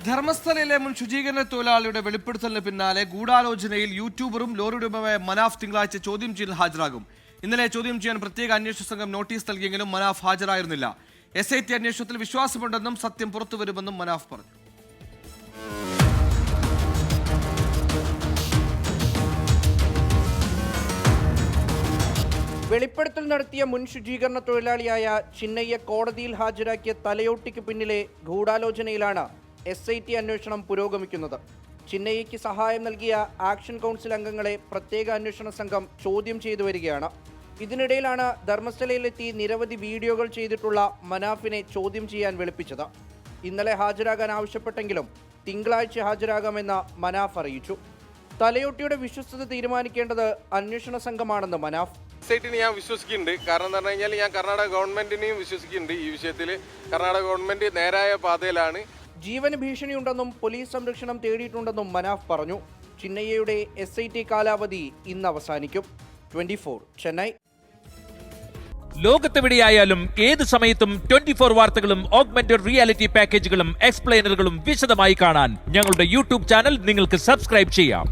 ധർമ്മസ്ഥലയിലെ മുൻ ശുചീകരണ തൊഴിലാളിയുടെ വെളിപ്പെടുത്തലിന് പിന്നാലെ ഗൂഢാലോചനയിൽ യൂട്യൂബറും ലോറി ഉടമയായ മനാഫ് തിങ്കളാഴ്ച ചോദ്യം ചെയ്യൽ ഹാജരാകും. ഇന്നലെ ചോദ്യം ചെയ്യാൻ പ്രത്യേക അന്വേഷണ സംഘം നോട്ടീസ് നൽകിയെങ്കിലും മനാഫ് ഹാജരായിരുന്നില്ല. SIT അന്വേഷണത്തിൽ വിശ്വാസമുണ്ടെന്നും സത്യം പുറത്തുവരുമെന്നും മനാഫ് പറഞ്ഞു. വെളിപ്പെടുത്തൽ നടത്തിയ മുൻ ശുചീകരണ തൊഴിലാളിയായ ചിന്നയ്യ കോടതിയിൽ ഹാജരാക്കിയ തലയോട്ടിക്ക് പിന്നിലെ ഗൂഢാലോചനയിലാണ് SIT അന്വേഷണം പുരോഗമിക്കുന്നത്. ചിന്നയ്യയ്ക്ക് സഹായം നൽകിയ ആക്ഷൻ കൗൺസിൽ അംഗങ്ങളെ പ്രത്യേക അന്വേഷണ സംഘം ചോദ്യം ചെയ്തു വരികയാണ്. ഇതിനിടയിലാണ് ധർമ്മസ്ഥലയിലെത്തി നിരവധി വീഡിയോകൾ ചെയ്തിട്ടുള്ള മനാഫിനെ ചോദ്യം ചെയ്യാൻ വിളിപ്പിച്ചത്. ഇന്നലെ ഹാജരാകാൻ ആവശ്യപ്പെട്ടെങ്കിലും തിങ്കളാഴ്ച ഹാജരാകാമെന്ന് മനാഫ് അറിയിച്ചു. തലയോട്ടിയുടെ വിശ്വസ്തത തീരുമാനിക്കേണ്ടത് അന്വേഷണ സംഘമാണെന്ന് മനാഫ്. SIT ഞാൻ വിശ്വസിക്കുന്നുണ്ട്. കാരണം എന്ന് പറഞ്ഞു കഴിഞ്ഞാൽ ഞാൻ കർണാടക ഗവൺമെന്റിനെയും വിശ്വസിക്കുന്നുണ്ട്. ഈ വിഷയത്തിൽ കർണാടക ഗവൺമെന്റ് നേരായ പാതയിലാണ്. ജീവന് ഭീഷണിയുണ്ടെന്നും പോലീസ് സംരക്ഷണം തേടിയിട്ടുണ്ടെന്നും മനാഫ് പറഞ്ഞു. ചിന്നയ്യയുടെ SIT കാലാവധി ഇന്ന് അവസാനിക്കും. 24 ചെന്നൈ. ലോകത്തെവിടെയായാലും ഏത് സമയത്തും 24 വാർത്തകളും ഓഗ്മെന്റഡ് റിയാലിറ്റി പാക്കേജുകളും എക്സ്പ്ലെയിനറുകളും വിശദമായി കാണാൻ ഞങ്ങളുടെ YouTube ചാനൽ നിങ്ങൾക്ക് സബ്സ്ക്രൈബ് ചെയ്യാം.